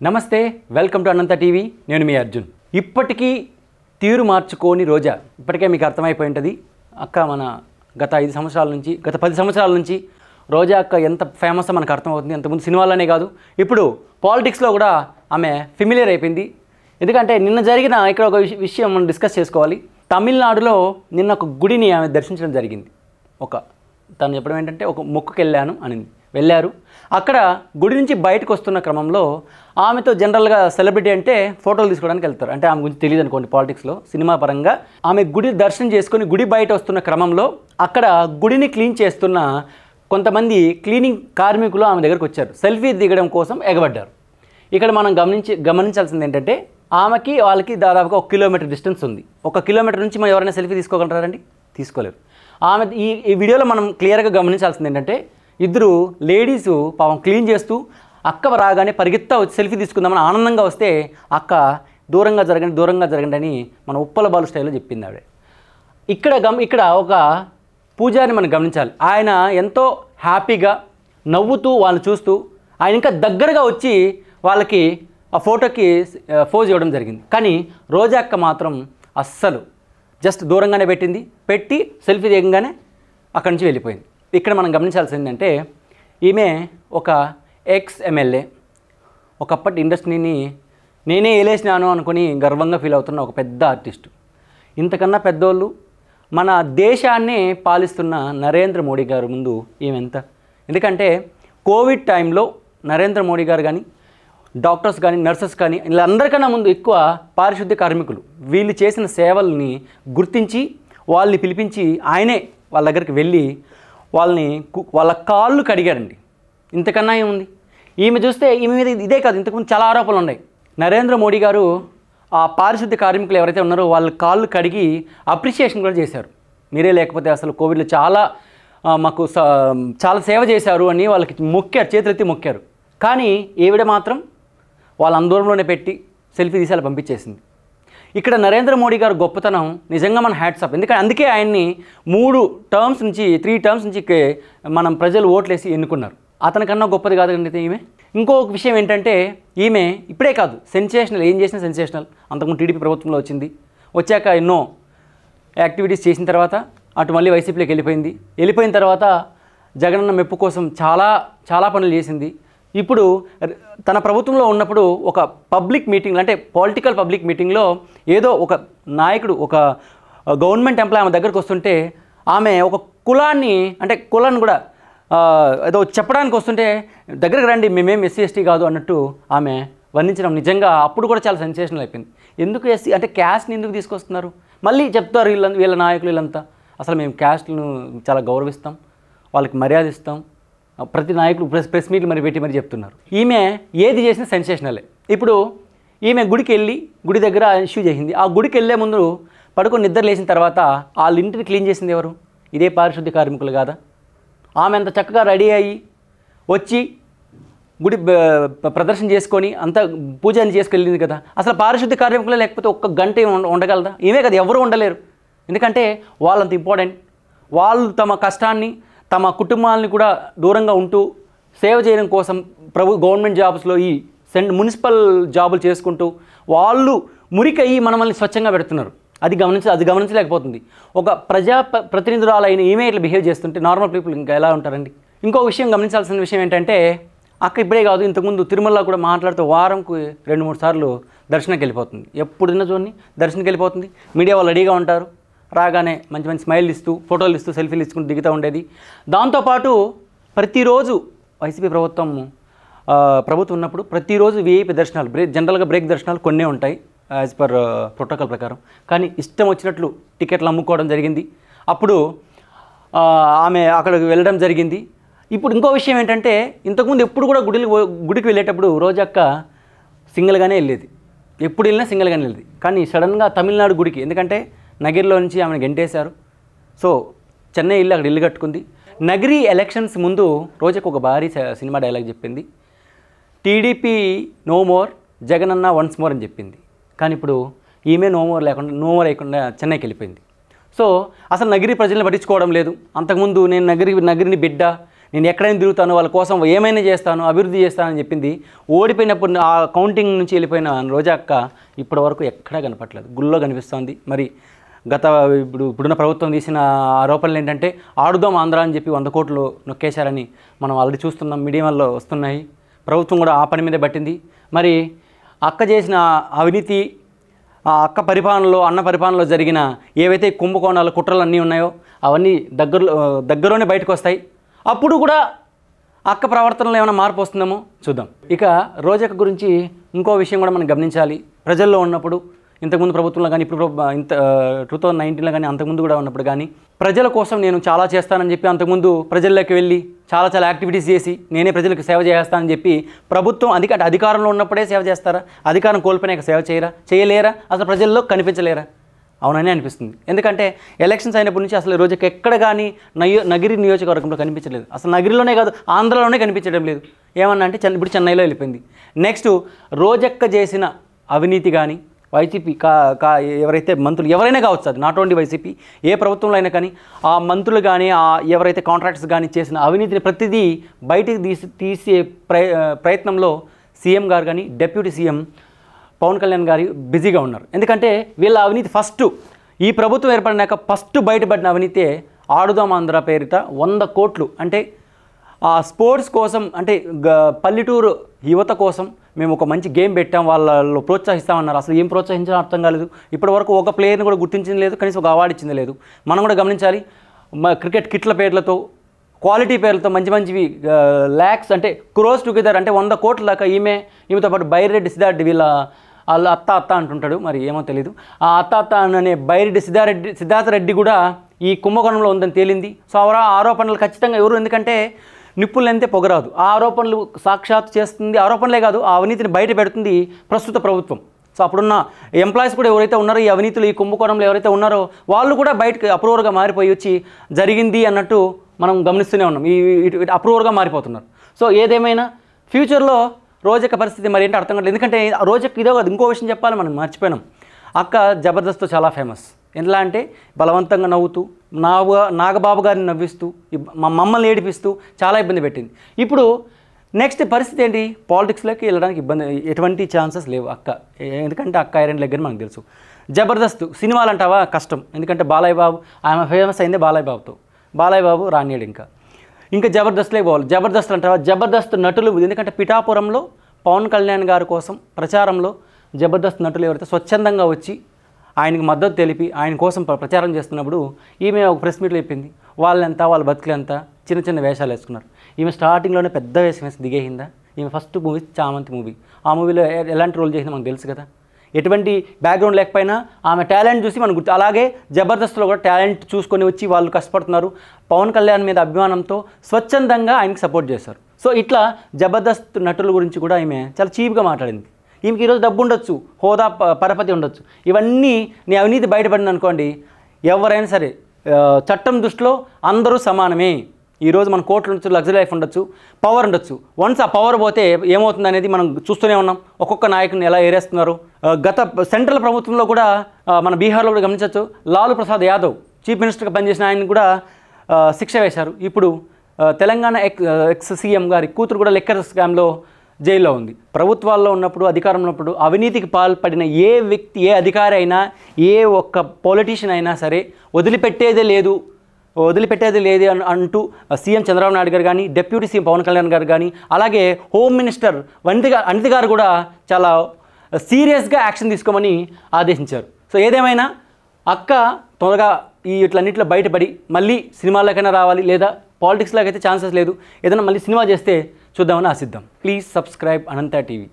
నమస్తే, welcome to Anantha TV. నేను మీ అర్జున్. ఇప్పటికీ తీరు మార్చుకోని రోజా. ఇప్పటికే మీకు అర్థమైపోయి ఉంటుంది అక్క. మన గత 5 సంవత్సరాల నుంచి, గత 10 సంవత్సరాల నుంచి రోజా అక్క ఎంత ఫేమస్ మనకు అర్థమవుతుంది. అంతకుముందు సినిమాలోనే కాదు, ఇప్పుడు పాలిటిక్స్లో కూడా ఆమె ఫెమిలియర్ అయిపోయింది. ఎందుకంటే నిన్న జరిగిన ఇక్కడ ఒక విషయం మనం డిస్కస్ చేసుకోవాలి. తమిళనాడులో నిన్న ఒక గుడిని ఆమె దర్శించడం జరిగింది. తను చెప్పడం ఏంటంటే ఒక మొక్కుకి వెళ్ళాను అని వెళ్ళారు. అక్కడ గుడి నుంచి బయటకు వస్తున్న క్రమంలో ఆమెతో జనరల్గా సెలబ్రిటీ అంటే ఫోటోలు తీసుకోవడానికి వెళ్తారు. అంటే ఆమె గురించి తెలియదు అనుకోండి, పాలిటిక్స్లో సినిమా పరంగా. ఆమె గుడి దర్శనం చేసుకొని గుడి బయట వస్తున్న క్రమంలో అక్కడ గుడిని క్లీన్ చేస్తున్న కొంతమంది క్లీనింగ్ కార్మికులు ఆమె దగ్గరకు వచ్చారు. సెల్ఫీ దిగడం కోసం ఎగబడ్డారు. ఇక్కడ మనం గమనించాల్సింది ఏంటంటే ఆమెకి వాళ్ళకి దాదాపుగా 1 కిలోమీటర్ డిస్టెన్స్ ఉంది. 1 కిలోమీటర్ నుంచి మనం ఎవరైనా సెల్ఫీ తీసుకోగలరారండి? తీసుకోలేరు. ఆమె ఈ వీడియోలో మనం క్లియర్గా గమనించాల్సింది ఏంటంటే ఇద్దరు లేడీసు పాపం క్లీన్ చేస్తూ అక్క రాగానే పరిగెత్తా వచ్చి సెల్ఫీ తీసుకుందామని ఆనందంగా వస్తే అక్క దూరంగా జరగండి అని మన ఉప్పల బాలు స్టైల్లో చెప్పింది ఆవిడ. ఇక్కడ ఒక పూజారిని మనం గమనించాలి. ఆయన ఎంతో హ్యాపీగా నవ్వుతూ వాళ్ళని చూస్తూ ఆయన ఇంకా దగ్గరగా వచ్చి వాళ్ళకి ఆ ఫోటోకి పోజ్ ఇవ్వడం జరిగింది. కానీ రోజా అక్క మాత్రం అస్సలు జస్ట్ దూరంగానే పెట్టి సెల్ఫీ దిగంగానే అక్కడి నుంచి వెళ్ళిపోయింది. ఇక్కడ మనం గమనించాల్సింది ఏంటంటే ఈమె ఒక ఎక్స్ ఎమ్మెల్యే, ఒకప్పటి ఇండస్ట్రీని నేనే ఏలేసినాను అనుకుని గర్వంగా ఫీల్ అవుతున్న ఒక పెద్ద ఆర్టిస్టు. ఇంతకన్నా పెద్దోళ్ళు మన దేశాన్ని పాలిస్తున్న నరేంద్ర మోడీ గారు ముందు ఈమె ఎంత. ఎందుకంటే కోవిడ్ టైంలో నరేంద్ర మోడీ గారు కానీ, డాక్టర్స్ కానీ, నర్సెస్ కానీ వీళ్ళందరికన్నా ముందు ఎక్కువ పారిశుద్ధ్య కార్మికులు వీళ్ళు చేసిన సేవల్ని గుర్తించి వాళ్ళని పిలిపించి ఆయనే వాళ్ళ దగ్గరికి వెళ్ళి వాళ్ళ కాళ్ళు కడిగారండి. ఇంతకన్నా ఏముంది? ఈమె చూస్తే ఈమె మీద ఇదే కాదు, ఇంతకుముందు చాలా ఆరోపణలు ఉన్నాయి. నరేంద్ర మోడీ గారు ఆ పారిశుద్ధ్య కార్మికులు ఎవరైతే ఉన్నారో వాళ్ళ కాళ్ళు కడిగి అప్రిషియేషన్ కూడా చేశారు. మీరే లేకపోతే అసలు కోవిడ్లో మాకు చాలా సేవ చేశారు అని వాళ్ళకి మొక్కారు, చేతులెత్తి మొక్కారు. కానీ ఈవిడ మాత్రం వాళ్ళ అందూరంలోనే పెట్టి సెల్ఫీ తీసి పంపించేసింది. ఇక్కడ నరేంద్ర మోడీ గారు గొప్పతనం నిజంగా మన హ్యాట్సాప్. ఎందుకంటే అందుకే ఆయన్ని 3 టర్మ్స్ నుంచి మనం ప్రజలు ఓట్లేసి ఎన్నుకున్నారు. అతనికన్నా గొప్పది కాదండి ఈమె. ఇంకొక విషయం ఏంటంటే ఈమె ఇప్పుడే కాదు, సెన్సేషనల్, ఏం చేసినా సెన్సేషనల్. అంతకుముందు టీడీపీ ప్రభుత్వంలో వచ్చాక ఎన్నో యాక్టివిటీస్ చేసిన తర్వాత అటు మళ్ళీ వైసీపీలోకి వెళ్ళిపోయిన తర్వాత జగనన్న మెప్పు కోసం చాలా పనులు చేసింది. ఇప్పుడు తన ప్రభుత్వంలో ఉన్నప్పుడు ఒక పబ్లిక్ మీటింగ్, అంటే పొలిటికల్ పబ్లిక్ మీటింగ్లో ఏదో ఒక నాయకుడు, ఒక గవర్నమెంట్ ఎంప్లాయ్ ఆమె దగ్గరకు వస్తుంటే ఆమె ఒక కులాన్ని కూడా ఏదో చెప్పడానికి వస్తుంటే దగ్గరకు రండి, మేమేం ఎస్సీ ఎస్టీ కాదు అన్నట్టు ఆమె వర్ణించడం నిజంగా అప్పుడు కూడా చాలా సెన్సేషనల్ అయిపోయింది. ఎందుకు ఎస్సీ అంటే క్యాస్ట్ని ఎందుకు తీసుకొస్తున్నారు? మళ్ళీ చెప్తారు వీళ్ళ నాయకులు వీళ్ళంతా అసలు మేము క్యాస్ట్ను చాలా గౌరవిస్తాం, వాళ్ళకి మర్యాద ఇస్తాం. ప్రతి నాయకులు ప్రెస్ మీట్లు పెట్టి చెప్తున్నారు. ఈమె ఏది చేసినా సెన్సేషనలే. ఇప్పుడు ఈమె గుడి దగ్గర ఇష్యూ చేసింది. ఆ గుడికి వెళ్ళే ముందు పడుకొని నిద్ర లేచిన తర్వాత వాళ్ళ ఇంటిని క్లీన్ చేసింది ఎవరు? ఇదే పారిశుద్ధ్య కార్మికులు కాదా? ఆమె అంత చక్కగా రెడీ అయ్యి వచ్చి గుడి ప్రదర్శన చేసుకొని అంత పూజని చేసుకెళ్ళింది కదా. అసలు పారిశుద్ధ్య కార్మికులే లేకపోతే 1 గంట ఉండగలదా? ఈమె కదా, ఎవరు ఉండలేరు. ఎందుకంటే వాళ్ళంత ఇంపార్టెంట్. వాళ్ళు తమ కష్టాన్ని, తమ కుటుంబాలని కూడా దూరంగా ఉంటూ సేవ చేయడం కోసం గవర్నమెంట్ జాబ్స్లో మున్సిపల్ జాబులు చేసుకుంటూ వాళ్ళు మురికయ్యి మనల్ని స్వచ్ఛంగా పెడుతున్నారు. అది గమనించలేకపోతుంది. ఒక ప్రతినిధురాలైన ఈమె ఇట్లా బిహేవ్ చేస్తుంటే నార్మల్ పీపుల్ ఇంకా ఎలా ఉంటారండి? ఇంకో విషయం గమనించాల్సిన విషయం ఏంటంటే అక్క ఇప్పుడే కాదు, ఇంతకుముందు తిరుమలలో కూడా మాట్లాడుతూ వారంకు 2-3 సార్లు దర్శనానికి వెళ్ళిపోతుంది. ఎప్పుడున్న చూడండి దర్శనానికి వెళ్ళిపోతుంది. మీడియా వాళ్ళు రెడీగా ఉంటారు. రాగానే మంచి స్మైల్ ఇస్తూ, ఫోటోలు ఇస్తూ, సెల్ఫీలు ఇచ్చుకుంటూ దిగుతూ ఉండేది. దాంతోపాటు ప్రతిరోజు వైసీపీ ప్రభుత్వం ఉన్నప్పుడు ప్రతిరోజు వీఐపీ దర్శనాలు, జనరల్గా బ్రేక్ దర్శనాలు కొన్నే ఉంటాయి యాజ్ పర్ ప్రోటోకాల్ ప్రకారం. కానీ ఇష్టం వచ్చినట్లు టికెట్లు అమ్ముకోవడం జరిగింది. అప్పుడు ఆమె అక్కడికి వెళ్ళడం జరిగింది. ఇప్పుడు ఇంకో విషయం ఏంటంటే ఇంతకుముందు ఎప్పుడు కూడా గుడికి వెళ్ళేటప్పుడు రోజక్క సింగిల్గానే వెళ్ళేది. ఎప్పుడు వెళ్ళినా సింగిల్గానే వెళ్ళేది. కానీ సడన్గా తమిళనాడు గుడికి, ఎందుకంటే నగిరిలో నుంచి ఆమెను గెంటేశారు. సో చెన్నై వెళ్ళి అక్కడ ఇల్లు కట్టుకుంది. నగిరి ఎలక్షన్స్ ముందు రోజుకు ఒక భారీ సినిమా డైలాగ్ చెప్పింది. టీడీపీ నో మోర్, జగనన్న వన్స్ మోర్ అని చెప్పింది. కానీ ఇప్పుడు ఈమె నో మోర్ లేకుండా చెన్నైకి వెళ్ళిపోయింది. సో అసలు నగిరి ప్రజల్ని పట్టించుకోవడం లేదు. అంతకుముందు నేను నగిరిని బిడ్డ, నేను ఎక్కడైనా తిరుగుతాను, వాళ్ళ కోసం ఏమైనా చేస్తాను, అభివృద్ధి చేస్తానని చెప్పింది. ఓడిపోయినప్పుడు ఆ కౌంటింగ్ నుంచి వెళ్ళిపోయిన రోజా అక్క ఇప్పటి వరకు ఎక్కడా కనపట్లేదు, గుళ్ళో కనిపిస్తోంది. మరి ఇప్పుడున్న ప్రభుత్వం తీసిన ఆరోపణలు ఏంటంటే ఆడుదాం ఆంధ్ర అని చెప్పి 100 కోట్లు నొక్కేశారని మనం ఆల్రెడీ చూస్తున్నాం, మీడియాలో వస్తున్నాయి. ప్రభుత్వం కూడా ఆ పని మీదే పట్టింది. మరి అక్క చేసిన అవినీతి, ఆ అక్క పరిపాలనలో, అన్న పరిపాలనలో జరిగిన ఏవైతే కుంభకోణాలు, కుట్రలు అన్నీ ఉన్నాయో అవన్నీ దగ్గరలోనే బయటకు వస్తాయి. అప్పుడు కూడా అక్క ప్రవర్తనలో ఏమైనా మార్పు వస్తుందేమో చూద్దాం. ఇక రోజక్క గురించి ఇంకో విషయం కూడా మనం గమనించాలి. ప్రజల్లో ఉన్నప్పుడు, ఇంతకుముందు ప్రభుత్వంలో కానీ, ఇప్పుడు 2019లో కానీ, అంతకుముందు కూడా ఉన్నప్పుడు కానీ ప్రజల కోసం నేను చాలా చేస్తానని చెప్పి అంతకుముందు ప్రజల్లోకి వెళ్ళి చాలా యాక్టివిటీస్ చేసి నేనే ప్రజలకు సేవ చేస్తానని చెప్పి ప్రభుత్వం అధికారంలో ఉన్నప్పుడే సేవ చేస్తారా? అధికారం కోల్పోయినాక సేవ చేయలేరా? అసలు ప్రజల్లో కనిపించలేరా? అవునని అనిపిస్తుంది. ఎందుకంటే ఎలక్షన్స్ అయినప్పటి నుంచి అసలు రోజుకి ఎక్కడ కానీ నగిరి నియోజకవర్గంలో కనిపించలేదు. అసలు నగిరిలోనే కాదు, ఆంధ్రలోనే కనిపించడం లేదు. ఏమన్నా అంటే ఇప్పుడు చెన్నైలో వెళ్ళిపోయింది. నెక్స్ట్ రోజక్క చేసిన అవినీతి కానీ, వైసీపీ ఎవరైతే మంత్రులు ఎవరైనా కావచ్చు, అది నాట్ ఓన్లీ వైసీపీ, ఏ ప్రభుత్వంలో అయినా కానీ ఆ మంత్రులు కానీ ఎవరైతే కాంట్రాక్ట్స్ కానీ చేసిన అవినీతిని ప్రతిదీ బయటికి తీసే ప్రయత్నంలో సీఎం గారు కానీ, డిప్యూటీ సీఎం పవన్ కళ్యాణ్ గారు బిజీగా ఉన్నారు. ఎందుకంటే వీళ్ళ అవినీతి ఫస్ట్ ఈ ప్రభుత్వం ఏర్పడినాక ఫస్ట్ బయటపడిన అవినీతే ఆడుదాం ఆంధ్ర పేరిట 100 కోట్లు. అంటే ఆ స్పోర్ట్స్ కోసం, అంటే పల్లెటూరు యువత కోసం మేము ఒక మంచి గేమ్ పెట్టాం, వాళ్ళు ప్రోత్సహిస్తామన్నారు. అసలు ఏం ప్రోత్సహించాలో అర్థం కాలేదు. ఇప్పటి వరకు ఒక ప్లేయర్ని కూడా గుర్తించింది లేదు, కనీసం ఒక అవార్డు ఇచ్చింది లేదు. మనం కూడా గమనించాలి, క్రికెట్ కిట్ల పేర్లతో, క్వాలిటీ పేర్లతో మంచివి ల్యాక్స్ అంటే క్రోస్ టుగెదర్, అంటే 100 కోట్ల దాకా ఈమెతో పాటు బైరెడ్డి సిద్ధార్థి వీళ్ళ అత్త అంటుంటాడు, మరి ఏమో తెలీదు. ఆ అత్త అనే బైరెడ్డి సిద్ధార్థ రెడ్డి కూడా ఈ కుంభకోణంలో ఉందని తేలింది. సో ఆరోపణలు ఖచ్చితంగా ఎవరు, ఎందుకంటే నిప్పులంతే పొగరాదు, ఆ ఆరోపణలు సాక్షాత్తు చేస్తుంది. ఆరోపణలే కాదు, ఆ అవినీతిని బయట పెడుతుంది ప్రస్తుత ప్రభుత్వం. సో అప్పుడున్న ఎంప్లాయీస్ కూడా ఎవరైతే ఉన్నారో, ఈ అవినీతులు, ఈ కుంభకోణంలో ఎవరైతే ఉన్నారో వాళ్ళు కూడా బయటకు అప్రూవర్గా మారిపోయి వచ్చి జరిగింది అన్నట్టు మనం గమనిస్తూనే ఉన్నాం. అప్రూవర్గా మారిపోతున్నారు. సో ఏదేమైనా ఫ్యూచర్లో రోజక్క పరిస్థితి మరి ఏంటో అర్థం కావట్లేదు. ఎందుకంటే రోజక్క ఇదో కాదు, ఇంకో విషయం చెప్పాలి, మనం మర్చిపోయినాం. అక్క జబర్దస్త్తో చాలా ఫేమస్. ఎలా అంటే బలవంతంగా నవ్వుతూ, నాగబాబు గారిని నవ్విస్తూ, మమ్మల్ని ఏడిపిస్తూ చాలా ఇబ్బంది పెట్టింది. ఇప్పుడు నెక్స్ట్ పరిస్థితి ఏంటి? పాలిటిక్స్లోకి వెళ్ళడానికి ఎటువంటి ఛాన్సెస్ లేవు అక్క. ఎందుకంటే అక్క ఐరన్ లెగ్ అని మనకు తెలుసు. జబర్దస్త్ సినిమాలు అంటావా కష్టం, ఎందుకంటే బాలయ్య బాబు, ఆమె ఫేమస్ అయిందే బాలయ్య బాబుతో. బాలయ్య బాబు రానియాడు, ఇంకా జబర్దస్త్లే పోవాలి. జబర్దస్త్ అంటావా, జబర్దస్త్ నటులు, ఎందుకంటే పిఠాపురంలో పవన్ కళ్యాణ్ గారి కోసం ప్రచారంలో జబర్దస్త్ నటులు ఎవరైతే స్వచ్ఛందంగా వచ్చి ఆయనకు మద్దతు తెలిపి ఆయన కోసం ప్రచారం చేస్తున్నప్పుడు ఈమె ఒక ప్రెస్ మీట్లో చెప్పింది, వాళ్ళెంత, వాళ్ళ బతుకులంతా చిన్న వేషాలు వేసుకున్నారు. ఈమె స్టార్టింగ్లోనే పెద్ద వేషం వేసి దిగేసిందా? ఈమె ఫస్ట్ మూవీ చామంతి మూవీ. ఆ మూవీలో ఎలాంటి రోల్ చేసిందో మనకు తెలుసు కదా. ఎటువంటి బ్యాక్గ్రౌండ్ లేకపోయినా ఆమె టాలెంట్ చూసి మనకు గుర్తు. అలాగే జబర్దస్త్లో కూడా టాలెంట్ చూసుకొని వచ్చి వాళ్ళు కష్టపడుతున్నారు. పవన్ కళ్యాణ్ మీద అభిమానంతో స్వచ్ఛందంగా ఆయనకి సపోర్ట్ చేశారు. సో ఇట్లా జబర్దస్త్ నటుల గురించి కూడా ఈమె చాలా చీప్గా మాట్లాడింది. ఈమెకి ఈరోజు డబ్బు ఉండొచ్చు, హోదా పరపతి ఉండొచ్చు, ఇవన్నీ నీ అవినీతి బయటపడింది అనుకోండి, ఎవరైనా సరే చట్టం దృష్టిలో అందరూ సమానమే. ఈరోజు మన కోట్లు ఉండొచ్చు, లగ్జరీ లైఫ్ ఉండొచ్చు, పవర్ ఉండొచ్చు. వన్స్ ఆ పవర్ పోతే ఏమవుతుంది అనేది మనం చూస్తూనే ఉన్నాం. ఒక్కొక్క నాయకుని ఎలా ఏరేస్తున్నారు. గత సెంట్రల్ ప్రభుత్వంలో కూడా మన బీహార్లో కూడా గమనించవచ్చు. లాలూ ప్రసాద్ యాదవ్ చీఫ్ మినిస్టర్గా పనిచేసిన ఆయన కూడా శిక్ష వేశారు. ఇప్పుడు తెలంగాణ ఎక్స్ సీఎం గారి కూతురు కూడా లిక్కర్ స్కామ్లో జైల్లో ఉంది. ప్రభుత్వాల్లో ఉన్నప్పుడు, అధికారంలో ఉన్నప్పుడు అవినీతికి పాల్పడిన ఏ వ్యక్తి, ఏ అధికారి అయినా, ఏ ఒక్క పొలిటీషియన్ అయినా సరే వదిలిపెట్టేదే లేదు అంటూ సీఎం చంద్రబాబు నాయుడు గారు కానీ, డిప్యూటీ సీఎం పవన్ కళ్యాణ్ గారు కానీ, అలాగే హోమ్ మినిస్టర్ అనిత గారు కూడా చాలా సీరియస్గా యాక్షన్ తీసుకోమని ఆదేశించారు. సో ఏదేమైనా అక్క త్వరగా ఇట్లన్నింటిలో బయటపడి మళ్ళీ సినిమాలకైనా రావాలి, లేదా పాలిటిక్స్లోకి అయితే ఛాన్సెస్ లేదు, ఏదైనా మళ్ళీ సినిమా చేస్తే చూద్దామని ఆశిద్దాం. Please subscribe Anantha TV.